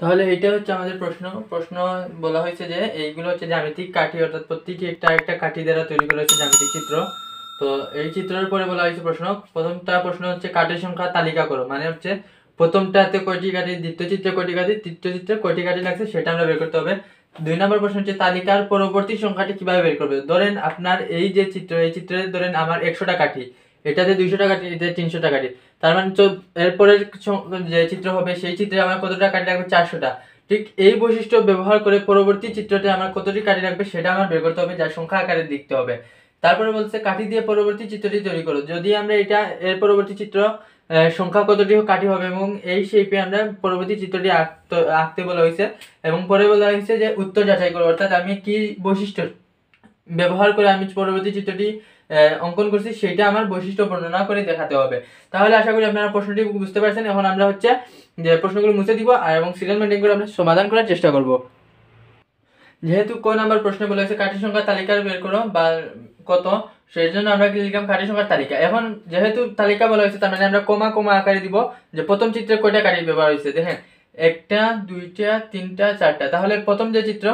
তাহলে এইটা হচ্ছে আমাদের প্রশ্ন বলা হয়েছে যে এইগুলো হচ্ছে জ্যামিতিক কাঠি, অর্থাৎ প্রত্যেকটি একটা একটা কাঠি দ্বারা তৈরি করা হয়েছে জ্যামিতিক চিত্র। তো এই চিত্রের পরে বলা হয়েছে প্রথমটা প্রশ্ন হচ্ছে কাঠির সংখ্যা তালিকা করো, মানে হচ্ছে প্রথমটাতে কয়টি কাঠি, দ্বিতীয় চিত্রে কয়টি কাঠি, তৃতীয় চিত্রে কয়টি কাঠি লাগছে সেটা আমরা বের করতে হবে। 2 নম্বর প্রশ্ন হচ্ছে তালিকার পরবর্তী সংখ্যাটি কিভাবে বের করবে। ধরেন আপনার এই যে চিত্র, এই চিত্রে ধরেন আমার 100টা কাঠি, এটাতে 200টা কাঠি, এটাতে 300টা কাঠি, তার মানে এরপরের যে চিত্র হবে সেই চিত্রে আমার কতটা কাঠি লাগবে, 400টা। ঠিক এই বৈশিষ্ট্য ব্যবহার করে পরবর্তী চিত্রতে আমার কতটি কাঠি লাগবে সেটা আমার বের করতে হবে, যার সংখ্যা আকারে লিখতে হবে। তারপরে বলছে কাঠি দিয়ে পরবর্তী চিত্রটি তৈরি করো। যদি আমরা এটা এর পরবর্তী চিত্র সংখ্যা কতটি কাঠি হবে এবং এই শেপে আমরা পরবর্তী চিত্রটি আঁকতে বলা হয়েছে। এবং পরে বলা হয়েছে যে উত্তর যাচাই করো, অর্থাৎ আমি কি বৈশিষ্ট্য ব্যবহার করে আমি পরবর্তী চিত্রটি অঙ্কন করছি সেটা আমার বৈশিষ্ট্য বর্ণনা করে দেখাতে হবে। তাহলে আশা করি আপনারা প্রশ্নটি বুঝতে পারছেন। এখন আমরা হচ্ছে যে প্রশ্নগুলো মুছে দিব এবং সিরিয়াল মেনটেন করে আমরা সমাধান করার চেষ্টা করব। যেহেতু ক নাম্বার প্রশ্ন বলা হয়েছে কাঠি সংখ্যা তালিকা বের করো বা কত, সেই জন্য আমরা কি লিখলাম কাঠি সংখ্যার তালিকা। এখন যেহেতু তালিকা বলা হয়েছে তার মানে আমরা কমা কমা আকারে দিব যে প্রথম চিত্রে কয়টা কাঠি ব্যবহার হয়েছে। দেখেন 1টা 2টা 3টা 4টা, তাহলে প্রথম যে চিত্র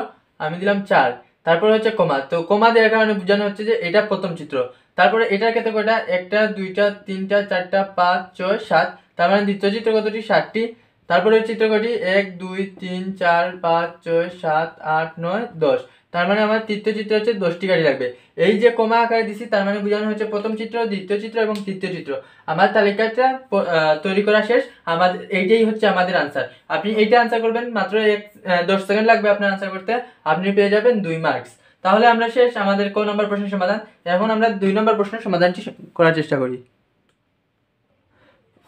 আমি দিলাম 4, তারপর হচ্ছে কমা, তো কমা দেওয়ার কারণে বোঝানো হচ্ছে যে এটা প্রথম চিত্র। তারপরে এটার ক্ষেত্রে কয়টা, 1টা 2টা 3টা 4টা 5 6 7, তার মানে দ্বিতীয় চিত্র কতটি, 7টি। তারপরে চিত্র কয়টি, 1 2 3 4 5 6 7 8 9 10, তার মানে আমার তৃতীয় চিত্র হচ্ছে 10টি কাঠি লাগবে। এই যে কমা আকারে দিছি তার মানে বোঝানো হচ্ছে প্রথম চিত্র, দ্বিতীয় চিত্র এবং তৃতীয় চিত্র। আমার তালিকাটা তৈরি করা শেষ। আমাদের এইটাই হচ্ছে আমাদের আনসার। আপনি এইটা আনসার করবেন মাত্র 10 সেকেন্ড লাগবে আপনার আনসার করতে, আপনি পেয়ে যাবেন 2 মার্কস। তাহলে আমরা শেষ আমাদের ক নম্বর প্রশ্নের সমাধান। এখন আমরা 2 নম্বর প্রশ্নের সমাধানটি করার চেষ্টা করি।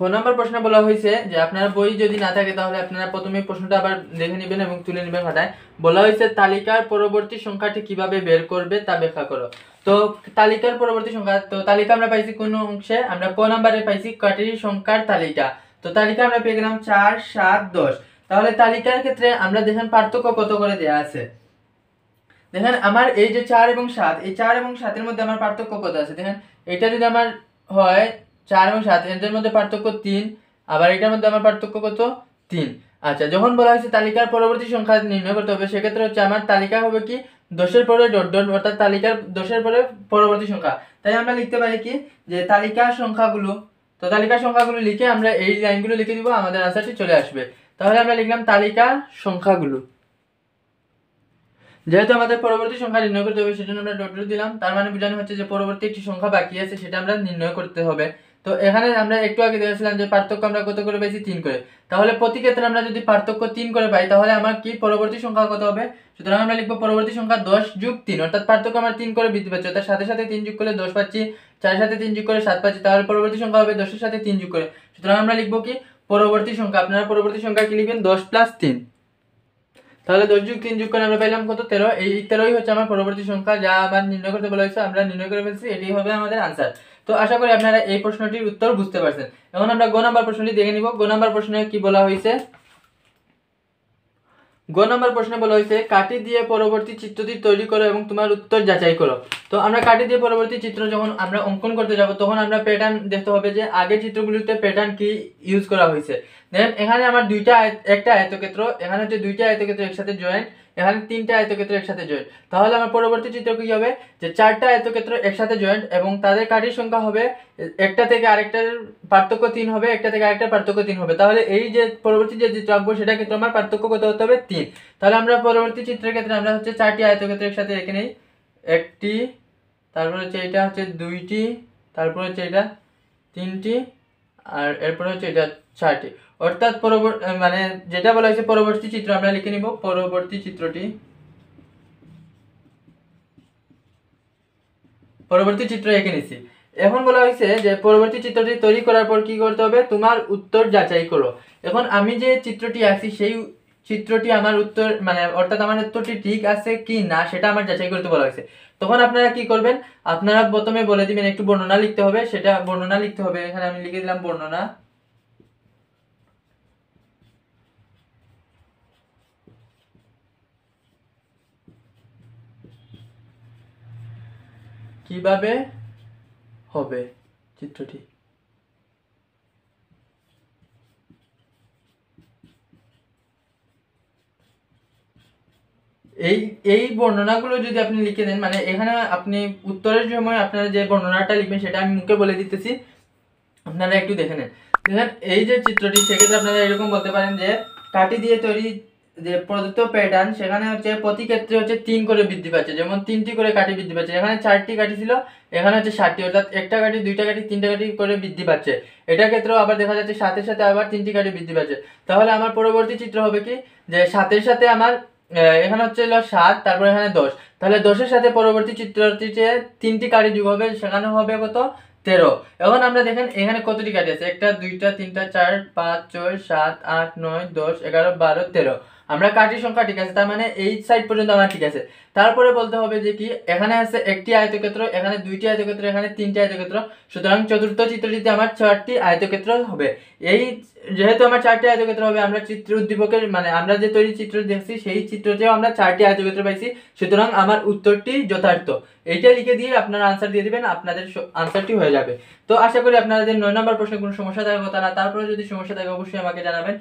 4 নম্বর প্রশ্ন বলা হয়েছে যে আপনার বই যদি না থাকে তাহলে আপনারা প্রথমে প্রশ্নটা আবার দেখে নেবেন এবং তুলে নেবেন খাতায়। বলা হয়েছে তালিকার পরবর্তী সংখ্যাটি কিভাবে বের করবে তা ব্যাখ্যা করো। তো তালিকার পরবর্তী সংখ্যা, তো তালিকা আমরা পাইছি কোন অংশে, আমরা ক নম্বরে পাইছি কাঠির সংখ্যার তালিকা। তো তালিকা আমরা পেয়ে গেলাম 4 7 10। তাহলে তালিকার ক্ষেত্রে আমরা দেখেন পার্থক্য কত করে দেয়া আছে। দেখেন আমার এই যে 4 এবং 7, এই 4 এবং 7 এর মধ্যে আমার পার্থক্য কত আছে। দেখেন এটা যদি আমার হয় 4 এবং 7, এদের মধ্যে পার্থক্য 3, আবার এটার মধ্যে আমার পার্থক্য কত, 3। আচ্ছা, যখন বলা হয়েছে তালিকার পরবর্তী সংখ্যা নির্ণয় করতে হবে সেক্ষেত্রে হচ্ছে আমার তালিকা হবে কি 10 এর পরে ডট ডট, অর্থাৎ তালিকার 10 এর পরে পরবর্তী সংখ্যা। তাই আমরা লিখতে পারি কি যে তালিকার সংখ্যাগুলো, তো তালিকার সংখ্যাগুলো লিখে আমরা এই লাইনগুলো লিখে দিব, আমাদের আনসারটি চলে আসবে। তাহলে আমরা লিখলাম তালিকার সংখ্যাগুলো। যেহেতু আমাদের পরবর্তী সংখ্যা নির্ণয় করতে হবে সেজন্য আমরা ডট ডট দিলাম, তার মানে বোঝানো হচ্ছে যে পরবর্তী একটি সংখ্যা বাকি আছে সেটা আমরা নির্ণয় করতে হবে। তো এখানে আমরা একটু আগে দেখেছিলাম যে পার্থক্য আমরা কত করে পাইছি, 3 করে। তাহলে প্রতি ক্ষেত্রে আমরা যদি পার্থক্য 3 করে পাই তাহলে আমার কি পরবর্তী সংখ্যা কত হবে। সুতরাং আমরা লিখবো পরবর্তী সংখ্যা 10 যোগ 3, অর্থাৎ পার্থক্য আমরা 3 করে বৃদ্ধি পাচ্ছি, তার সাথে সাথে 3 যোগ করলে 10 পাচ্ছি, 4 সাথে 3 যোগ করে 7 পাচ্ছি, তাহলে পরবর্তী সংখ্যা হবে 10 এর সাথে 3 যোগ করে। সুতরাং আমরা লিখবো কি পরবর্তী সংখ্যা, আপনারা পরবর্তী সংখ্যা কি লিখবেন 10 + 3। তাহলে 10 যোগ 3 যোগ করে আমরা পাইলাম কত, 13। এই 13ই হচ্ছে আমার পরবর্তী সংখ্যা যা আমার নির্ণয় করতে বলা হয়েছে, আমরা নির্ণয় করে ফেলছি, এটাই হবে আমাদের আনসার। তো আশা করি আপনারা এই প্রশ্নটির উত্তর বুঝতে পারছেন। এখন আমরা গ নাম্বার প্রশ্নটি দেখে নিব। গ নাম্বার প্রশ্নে কি বলা হয়েছে, গ নাম্বার প্রশ্নে বলা হয়েছে কাঠি দিয়ে পরবর্তী চিত্রটি তৈরি করো এবং তোমার উত্তর যাচাই করো। তো আমরা কাঠি দিয়ে পরবর্তী চিত্র যখন আমরা অঙ্কন করতে যাব তখন আমরা প্যাটার্ন দেখতে হবে যে আগের চিত্রগুলিতে প্যাটার্ন কি ইউজ করা হয়েছে। দেখেন এখানে আমার একটা আয়তক্ষেত্র, এখানে হচ্ছে 2টা আয়তক্ষেত্র একসাথে জয়েন্ট, এখানে 3টা আয়তক্ষেত্র একসাথে জয়েন্ট। তাহলে আমার পরবর্তী চিত্র কি হবে যে 4টা আয়তক্ষেত্র একসাথে জয়েন্ট এবং তাদের কাঠির সংখ্যা হবে একটা থেকে আরেকটার পার্থক্য 3 হবে, একটা থেকে আরেকটার পার্থক্য 3 হবে। তাহলে এই যে পরবর্তী যে চিত্র আঁকবো সেটা ক্ষেত্রে আমার পার্থক্য কত হতে হবে, 3। তাহলে আমরা পরবর্তী চিত্রের ক্ষেত্রে আমরা হচ্ছে 4টি আয়তক্ষেত্র একসাথে এঁকে নেই, একটি, তারপর হচ্ছে এটা হচ্ছে 2টি, তারপর হচ্ছে এটা 3টি, আর এরপর হচ্ছে এটা 4টি। অর্থাৎ মানে যেটা বলা হয়েছে পরবর্তী চিত্র আমরা লিখে নিব, পরবর্তী চিত্র এঁকে নিছি। এখন বলা হয়েছে যে পরবর্তী চিত্রটি তৈরি করার পর কি করতে হবে, তোমার উত্তর যাচাই করো। এখন আমি যে চিত্রটি আঁকছি সেই চিত্রটি আমার উত্তর মানে অর্থাৎ আমার উত্তরটি ঠিক আছে কি না সেটা আমার যাচাই করতে বলা হয়েছে। তখন আপনারা কি করবেন, আপনারা প্রথমে বলে দিবেন একটু বর্ণনা লিখতে হবে, সেটা বর্ণনা লিখতে হবে। এখানে আমি লিখে দিলাম বর্ণনা। কিভাবে হবে চিত্রটি, এই এই বর্ণনাগুলো যদি আপনি লিখে দেন, মানে এখানে আপনি উত্তরের সময় আপনারা যে বর্ণনাটা লিখবেন সেটা আমি মুখে বলে দিতেছি, আপনারা একটু দেখে নেন। দেখেন এই যে চিত্রটি, সেক্ষেত্রে আপনারা এরকম বলতে পারেন যে কাঠি দিয়ে তৈরি যে প্রদত্ত প্যাটার্ন, সেখানে হচ্ছে প্রতি ক্ষেত্রে হচ্ছে 3 করে বৃদ্ধি পাচ্ছে, যেমন 3টি করে কাঠি বৃদ্ধি পাচ্ছে। এখানে 4টি কাঠি ছিল, এখানে হচ্ছে 7টি, অর্থাৎ একটা কাঠি, দুইটা কাঠি, তিনটা কাঠি করে বৃদ্ধি পাচ্ছে। এটার ক্ষেত্রেও আবার দেখা যাচ্ছে 7-এর সাথে আবার 3টি কাঠি বৃদ্ধি পাচ্ছে। তাহলে আমার পরবর্তী চিত্র হবে কি, যে 7-এর সাথে আমার এখানে হচ্ছে 7, তারপর এখানে 10, তাহলে 10-এর সাথে পরবর্তী চিত্রটিতে 3টি কাঠি যোগ হবে, সেখানে হবে কত, 13। এখন আমরা দেখেন এখানে কতটি কাঠি আছে, 1টা 2টা 3টা 4 5 6 7 8 9 10 11 12 13। আমরা কাঠির সংখ্যা ঠিক আছে, তার মানে এই সাইড পর্যন্ত আমার ঠিক আছে। তারপরে বলতে হবে যে কি, এখানে আছে একটি আয়তক্ষেত্র, এখানে 2টি আয়তক্ষেত্র, এখানে 3টি আয়তক্ষেত্র, সুতরাং চতুর্থ চিত্রটিতে আমার 4টি আয়তক্ষেত্র হবে। এই যেহেতু আমার 4টি আয়তক্ষেত্র হবে, আমরা চিত্র উদ্দীপকের মানে আমরা যে তৈরি চিত্র দেখছি সেই চিত্রতেও আমরা 4টি আয়তক্ষেত্র পাইছি, সুতরাং আমার উত্তরটি যথার্থ। এইটা লিখে দিয়ে আপনারা আনসার দিয়ে দিবেন, আপনাদের আনসারটি হয়ে যাবে। তো আশা করি আপনাদের 9 নম্বর প্রশ্নে কোনো সমস্যা থাকার কথা না। তারপরে যদি সমস্যা থাকে অবশ্যই আমাকে জানাবেন।